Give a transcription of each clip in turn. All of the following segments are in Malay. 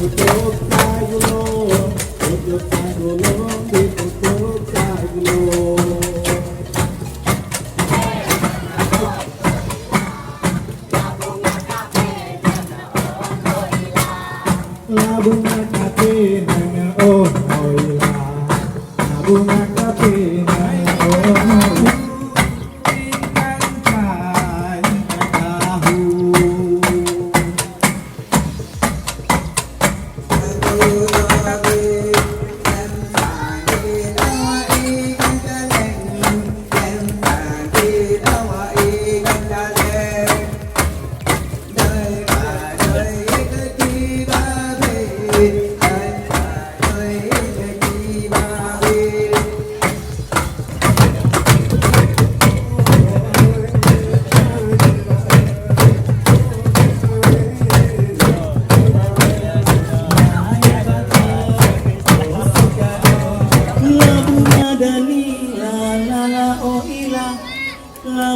ditutup sa gulong, tutup sa gulong, ditutup sa gulong. Labong na kape na ngaon oila, labong na kape na ngaon oila.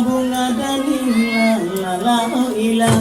Bunga dalila la la oh ila.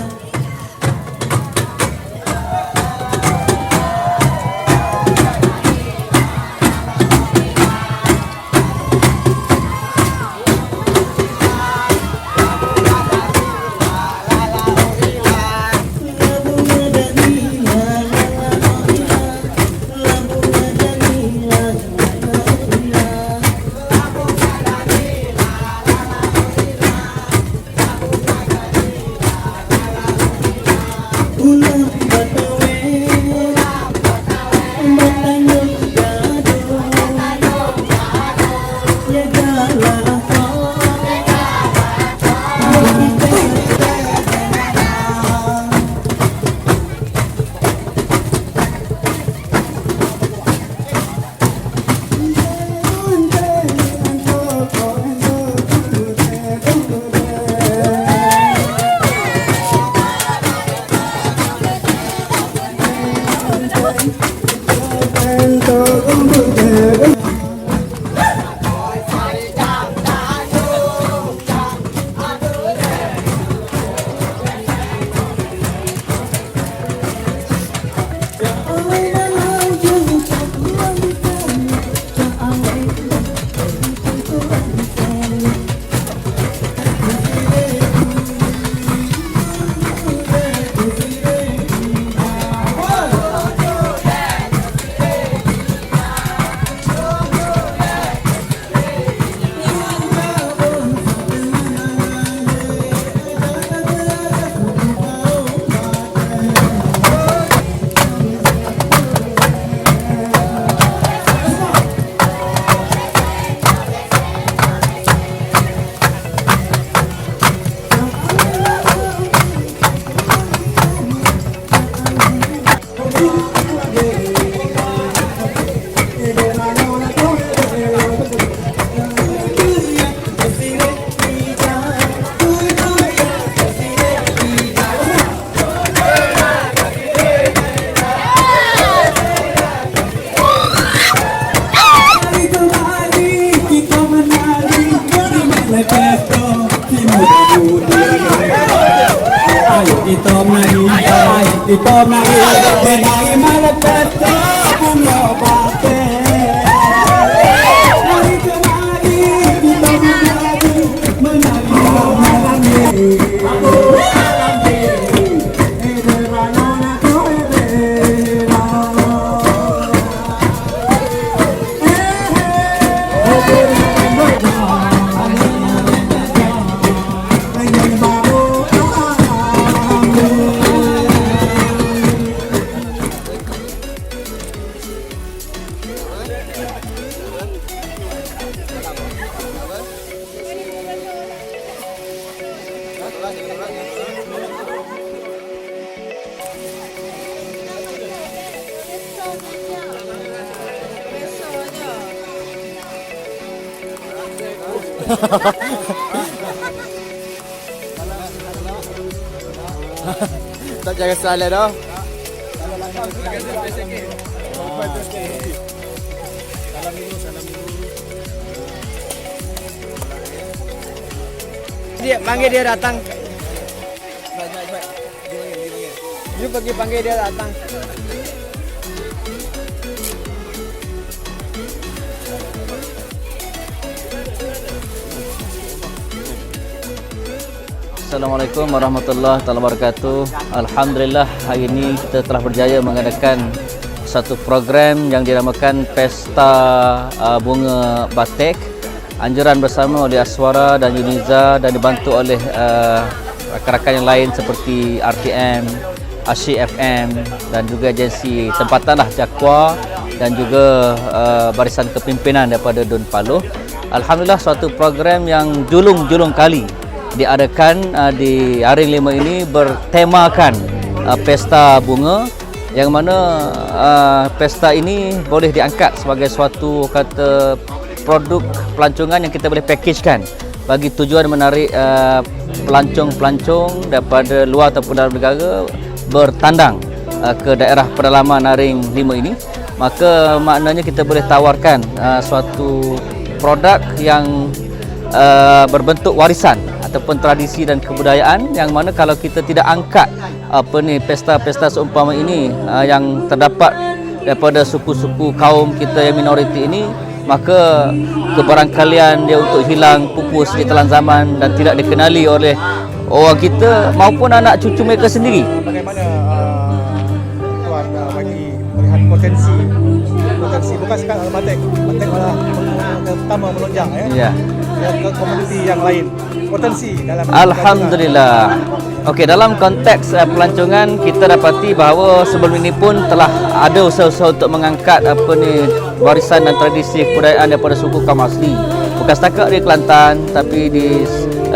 Ito na benay malapit bunga bate. Hari kemari kita menari menari Tak jaga salah dah. Dia panggil dia datang. You pergi panggil dia datang. Assalamualaikum warahmatullahi wabarakatuh. Alhamdulillah hari ini kita telah berjaya mengadakan satu program yang dinamakan Pesta Bunga Batik. Anjuran bersama oleh Aswara dan Uniza dan dibantu oleh rakan-rakan yang lain seperti RTM, Asyik FM dan juga agensi tempatanlah Jakwa dan juga barisan kepimpinan daripada Dun Paloh. Alhamdulillah suatu program yang julung-julung kali diadakan di Aring 5 ini bertemakan pesta bunga, yang mana pesta ini boleh diangkat sebagai suatu kata produk pelancongan yang kita boleh packagekan bagi tujuan menarik pelancong-pelancong daripada luar ataupun dalam negara bertandang ke daerah pedalaman Aring 5 ini. Maka maknanya kita boleh tawarkan suatu produk yang berbentuk warisan ataupun tradisi dan kebudayaan, yang mana kalau kita tidak angkat pesta-pesta seumpama ini yang terdapat daripada suku-suku kaum kita yang minoriti ini, maka kebarangkalian dia untuk hilang pupus di telan zaman dan tidak dikenali oleh orang kita maupun anak cucu mereka sendiri. Bagaimana tuan bagi melihat potensi bukan sekadar batik malah pertama melonjak ya. Ke komuniti yang lain, potensi dalam Alhamdulillah. Okey, dalam konteks pelancongan kita dapati bahawa sebelum ini pun telah ada usaha-usaha untuk mengangkat warisan dan tradisi kebudayaan daripada suku kaum asli. Bukan setakat di Kelantan tapi di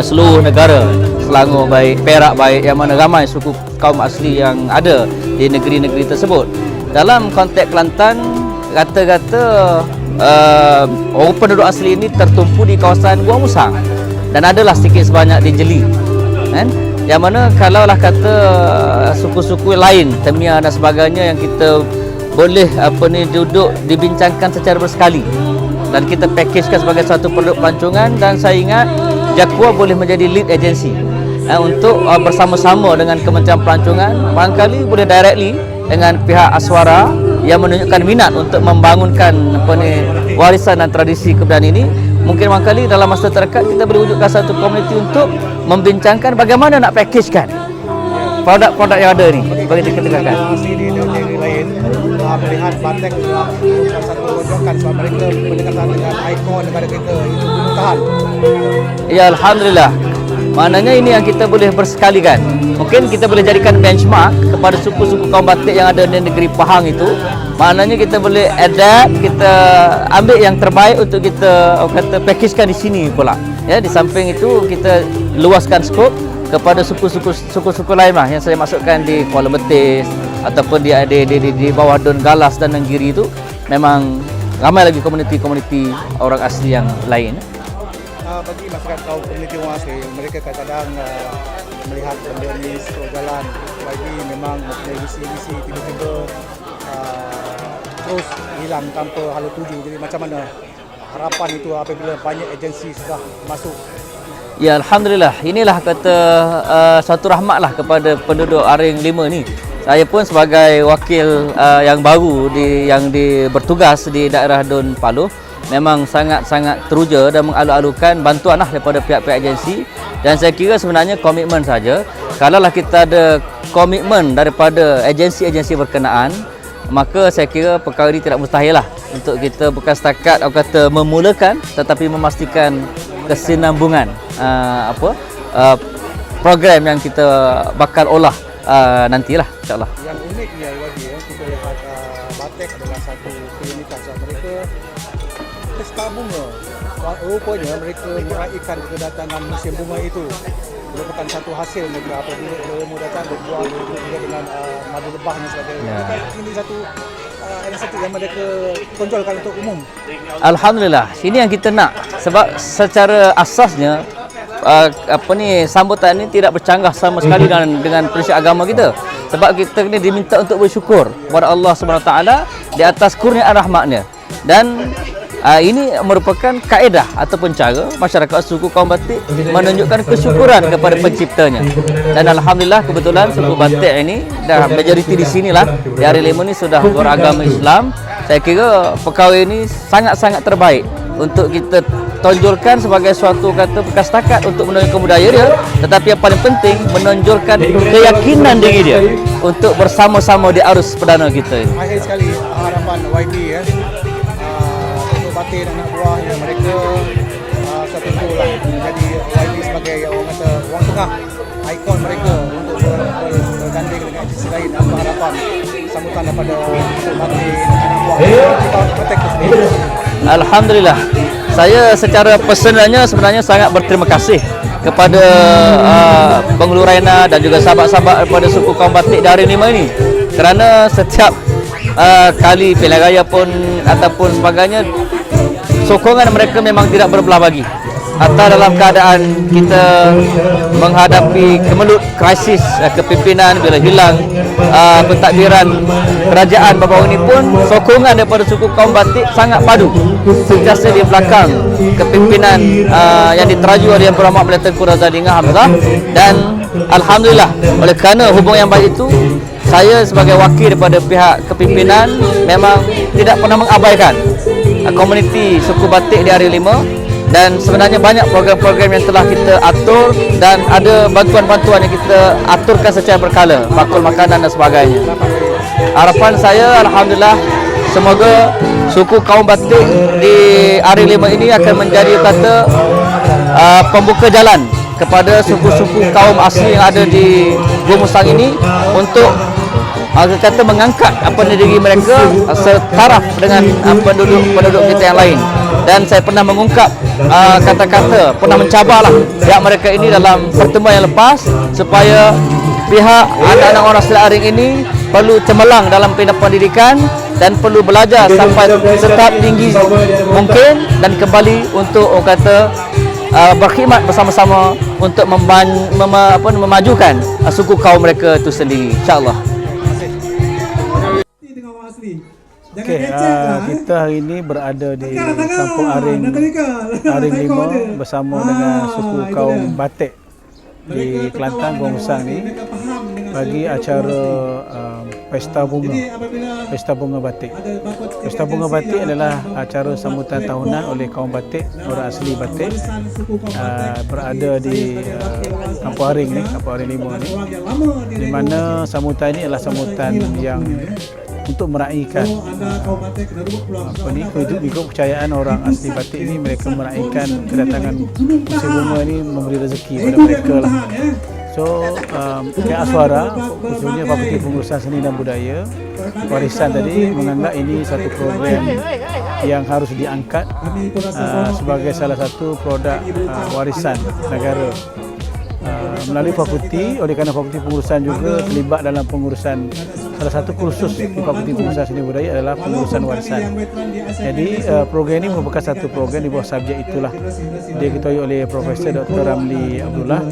seluruh negara, Selangor baik, Perak baik, yang mana ramai suku kaum asli yang ada di negeri-negeri tersebut. Dalam konteks Kelantan, kata-kata orang penduduk asli ini tertumpu di kawasan Gua Musang dan adalah sedikit sebanyak di Jeli, kan? Yang mana kalaulah kata suku-suku lain, Temia dan sebagainya, yang kita boleh duduk dibincangkan secara bersekali dan kita packagekan sebagai satu produk pelancongan, dan saya ingat Jakwa boleh menjadi lead agency untuk bersama-sama dengan Kementerian Pelancongan, barangkali boleh directly dengan pihak Aswara yang menunjukkan minat untuk membangunkan warisan dan tradisi kebudayaan ini. Mungkin barangkali dalam masa terdekat kita boleh wujudkan satu komuniti untuk membincangkan bagaimana nak packagekan produk-produk yang ada ni bagi diketegakan. Di negeri lain melihat batik salah satu wujudkan sebab mereka berdekatan dengan ikon negara kita, itu Gunung Tahan. Ya, Alhamdulillah. Maknanya ini yang kita boleh bersekalikan. Mungkin kita boleh jadikan benchmark kepada suku-suku kaum batik yang ada di negeri Pahang itu. Maknanya kita boleh adapt, kita ambil yang terbaik untuk kita packagekan di sini pula. Ya, di samping itu kita luaskan skop kepada suku-suku lain lah, yang saya maksudkan di Kuala Betis ataupun di bawah Don Galas dan Nenggiri itu memang ramai lagi komuniti-komuniti orang asli yang lain. Bagi masyarakat kaum komuniti orang asli, mereka kadang-kadang melihat benda ni jalan lagi memang mempunyai visi-visi tiba-tiba terus hilang tanpa hala tuju. Jadi macam mana harapan itu apabila banyak agensi sudah masuk? Ya, Alhamdulillah. Inilah kata satu rahmatlah kepada penduduk Aring 5 ni. Saya pun sebagai wakil yang baru yang bertugas di daerah Dun Paloh, memang sangat-sangat teruja dan mengalu-alukan bantuanlah daripada pihak-pihak agensi. Dan saya kira sebenarnya komitmen saja. Kalaulah kita ada komitmen daripada agensi-agensi berkenaan, maka saya kira perkara ini tidak mustahil lah untuk kita bukan setakat memulakan, tetapi memastikan kesinambungan program yang kita bakal olah nantilah, insyaAllah. Yang uniknya lagi kita lihat batik adalah satu keunikan sebab mereka pesta bunga. Rupanya mereka meraihkan kedatangan musim bunga itu merupakan satu hasil mereka apabila ilmu datang berbuah juga dengan madu lebah dan sebagainya. Ini satu yang mereka tonjolkan untuk umum. Alhamdulillah, ini yang kita nak, sebab secara asasnya sambutan ini tidak bercanggah sama sekali dengan prinsip agama kita. Sebab kita ni diminta untuk bersyukur kepada Allah Subhanahu Wa Taala di atas kurniaan rahmatnya. Dan ini merupakan kaedah ataupun cara masyarakat suku kaum batik menunjukkan kesyukuran kepada penciptanya. Dan alhamdulillah kebetulan suku batik ini dah majoriti di sinilah di Aring 5 ni sudah beragama Islam. Saya kira perkara ini sangat-sangat terbaik untuk kita tonjolkan sebagai suatu kata bekas takat untuk menonjolkan budaya dia, tetapi yang paling penting menonjolkan keyakinan diri dia untuk bersama-sama di arus perdana kita ini. Akhir sekali harapan YB ya, untuk batin anak buahnya mereka setentulah menjadi YB sebagai orang kata orang tengah, ikon mereka untuk berganding dengan agensi lain. Apa harapan sambutan daripada untuk batin anak buah kita Batik itu sendiri? Alhamdulillah, saya secara personalnya sebenarnya sangat berterima kasih kepada Penghulu Raina dan juga sahabat-sahabat daripada suku kaum Batik di Hari 5 ini, kerana setiap kali pilihan raya pun ataupun sebagainya, sokongan mereka memang tidak berbelah bagi. Hatta dalam keadaan kita menghadapi kemelut krisis kepimpinan bila hilang pentadbiran kerajaan baru ini pun, sokongan daripada suku kaum Batik sangat padu sentiasa di belakang kepimpinan yang diteraju oleh Yang Berhormat Perdana Tengku Razaleddin Hamzah. Dan alhamdulillah, oleh kerana hubungan yang baik itu, saya sebagai wakil daripada pihak kepimpinan memang tidak pernah mengabaikan komuniti suku Batik di Hari 5. Dan sebenarnya banyak program-program yang telah kita atur dan ada bantuan-bantuan yang kita aturkan secara berkala, bakul makanan dan sebagainya. Harapan saya, alhamdulillah, semoga suku kaum Batik di Hari 5 ini akan menjadi kata pembuka jalan kepada suku-suku kaum asli yang ada di Gua Musang ini untuk kata mengangkat diri mereka setaraf dengan penduduk kita yang lain. Dan saya pernah mengungkap kata-kata, pernah mencabarlah pihak mereka ini dalam pertemuan yang lepas, supaya pihak anak-anak orang asli Aring ini perlu cemerlang dalam pendidikan dan perlu belajar sampai setahap tinggi mungkin dan kembali untuk berkhidmat bersama-sama untuk memajukan suku kaum mereka itu sendiri, insya-Allah. Okey, kita hari ini berada di Kampung Aring 5 bersama dengan suku kaum Batik di Kelantan, Gua Musang ni, bagi acara Pesta Bunga Batik. Pesta Bunga Batik adalah acara sambutan tahunan oleh kaum Batik, orang asli Batik, berada di Kampung Aring ni, Kampung Aring 5 ni, di mana sambutan ini adalah sambutan yang untuk meraihkan ikut kepercayaan orang asli Batik ini, mereka meraihkan kedatangan musim bunga ini, memberi rezeki pada mereka lah. So pihak Aswara, khususnya Bapeti Pengurusan Seni dan Budaya Warisan tadi, menganggap ini satu program yang harus diangkat sebagai salah satu produk warisan negara melalui Fakulti. Oleh kerana Fakulti Pengurusan juga terlibat dalam pengurusan, salah satu kursus di Fakulti Pengurusan Seni Budaya adalah pengurusan warisan. Jadi program ini merupakan satu program di bawah subjek itulah, diketuai oleh Profesor Dr. Ramli Abdullah,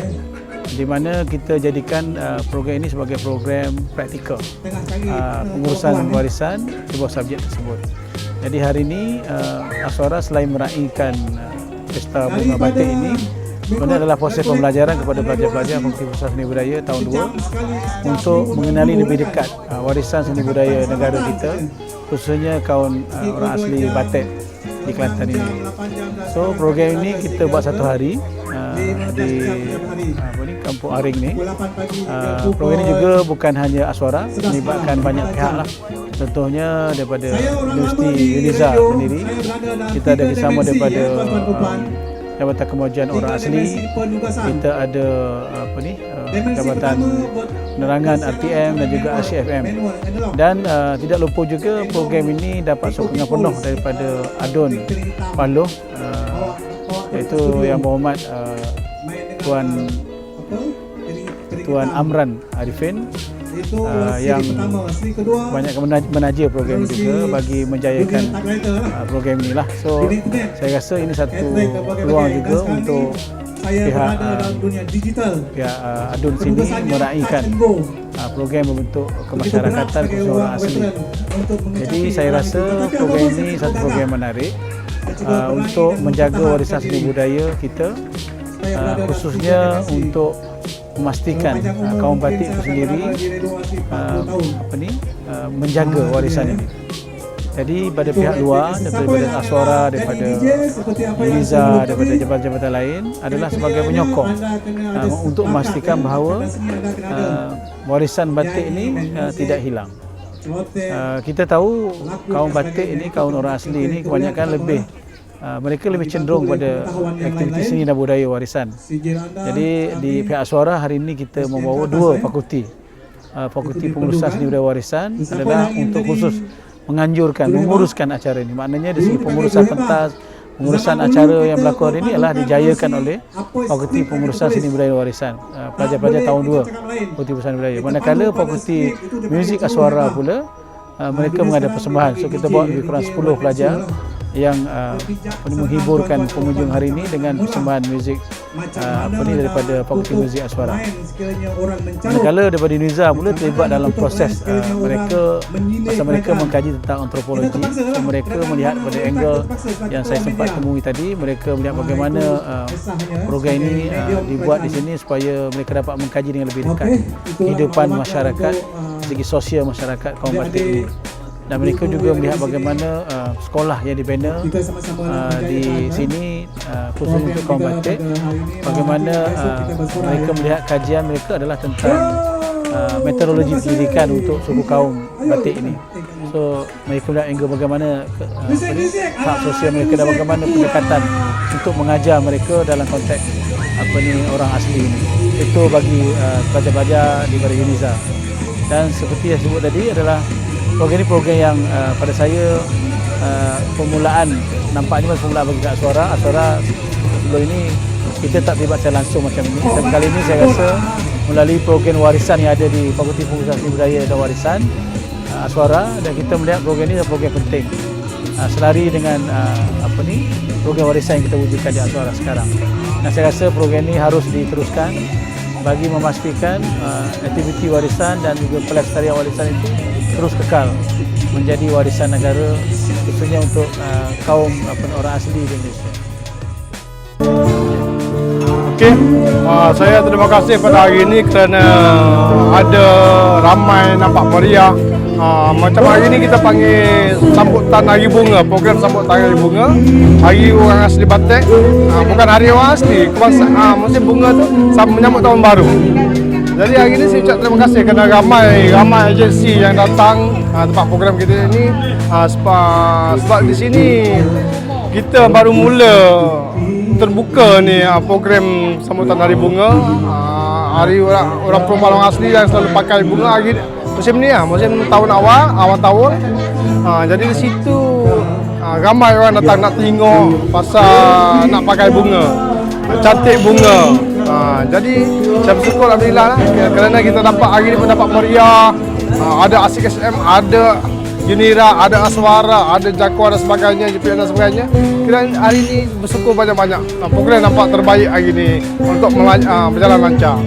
di mana kita jadikan program ini sebagai program praktikal pengurusan warisan di bawah subjek tersebut. Jadi hari ini Aswara selain meraihkan Pesta Bunga Batik ini, ini adalah proses pembelajaran kepada pelajar-pelajar Fakulti Pengurusan Seni Budaya tahun 2 untuk mengenali lebih dekat warisan seni budaya negara kita, khususnya kaum orang asli Batik di Kelantan ini. So program ini kita buat satu hari di Kampung Aring ni. Program ini juga bukan hanya Aswara, melibatkan banyak pihak lah. Contohnya daripada Universiti Uniza sendiri, kita ada bersama daripada Jabatan Kemajuan Orang Asli, kita ada Jabatan Penerangan RTM dan juga RCFM. Dan tidak lupa juga program ini dapat sokongan penuh daripada Adun Paloh, iaitu Yang Berhormat Tuan Amran Arifin, yang banyak menaja program ini juga bagi menjayakan program inilah. So saya rasa ini satu peluang juga untuk pihak Adun sini meraihkan program membentuk kemasyarakatan khusus orang asli. Jadi saya rasa program ini satu program menarik untuk menjaga warisan seni budaya kita, khususnya untuk memastikan kaum Batik itu sendiri menjaga warisan ini. Jadi pada pihak luar, daripada Aswara, daripada Uniza, daripada jabatan-jabatan lain adalah sebagai penyokong untuk memastikan bahawa warisan batik ini tidak hilang. Kita tahu kaum batik ini, kaum orang asli ini kebanyakan mereka lebih cenderung pada aktiviti seni dan budaya warisan. Jadi di pihak Aswara hari ini kita membawa 2 fakulti. Fakulti Pengurusan Seni Budaya Warisan adalah untuk khusus menguruskan acara ini. Maknanya dari segi pengurusan pentas, pengurusan acara yang berlaku hari ini adalah dijayakan oleh Fakulti Pengurusan Seni Budaya Warisan. Pelajar-pelajar tahun 2 Fakulti Pengurusan Budaya. Manakala Fakulti Muzik Aswara pula mereka mengada persembahan. So kita bawa lebih kurang 10 pelajar yang menghiburkan pengunjung hari ini dengan persembahan muzik daripada Fakulti Muzik Aswara. Manakala daripada Uniza pula terlibat dalam proses mereka mengkaji tentang antropologi. So, mereka melihat pada angle yang saya sempat temui tadi, mereka melihat bagaimana program ini dibuat di sini supaya mereka dapat mengkaji dengan lebih dekat kehidupan masyarakat, segi sosial masyarakat kaum batik ini. Dan mereka juga melihat bagaimana sekolah yang dibina di sini khusus untuk kaum batik, bagaimana mereka melihat kajian mereka adalah tentang metodologi pendidikan untuk suku kaum batik ini. So mereka melihat angle bagaimana hak sosial mereka dan bagaimana pendekatan untuk mengajar mereka dalam konteks orang asli ini. Itu bagi pelajar-pelajar di Baris Uniza. Dan seperti yang sebut tadi adalah program ini program yang pada saya permulaan, nampaknya permulaan bagi Aswara. Aswara sebelum ini kita tak terlibat secara langsung macam ini. Tapi kali ini saya rasa melalui program warisan yang ada di Fakulti Pengurusan Seni Budaya dan Warisan Aswara, dan kita melihat program ini adalah program penting selari dengan program warisan yang kita wujudkan di Aswara sekarang. Dan saya rasa program ini harus diteruskan bagi memastikan aktiviti warisan dan juga pelestarian warisan itu terus kekal menjadi warisan negara, khususnya untuk kaum orang asli di Indonesia. Okey, saya terima kasih pada hari ini kerana ada ramai nampak meriah. Macam hari ini kita panggil sambutan Hari Bunga, program sambutan Hari Bunga, Hari Orang Asli Batik. Bukan Hari Orang Asli, musim bunga tu menyambut tahun baru. Jadi hari ini saya ucap terima kasih kerana ramai agensi yang datang tempat program kita ini, sebab di sini kita baru mula terbuka ni program sambutan Hari Bunga, Hari Orang Perempuan Orang Asli yang selalu pakai bunga hari musim ni, musim tahun awal tahun. Jadi di situ ramai orang datang nak tengok pasal nak pakai bunga, cantik bunga. Jadi saya bersyukur alhamdulillah lah, kerana kita dapat hari ini mendapat meriah. Ada Asik SM, ada Unira, ada Aswara, ada Jakwa dan sebagainya, JPN dan sebagainya. Kerana hari ini bersyukur banyak-banyak. Program nampak terbaik hari ini untuk berjalan lancar.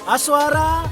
Aswara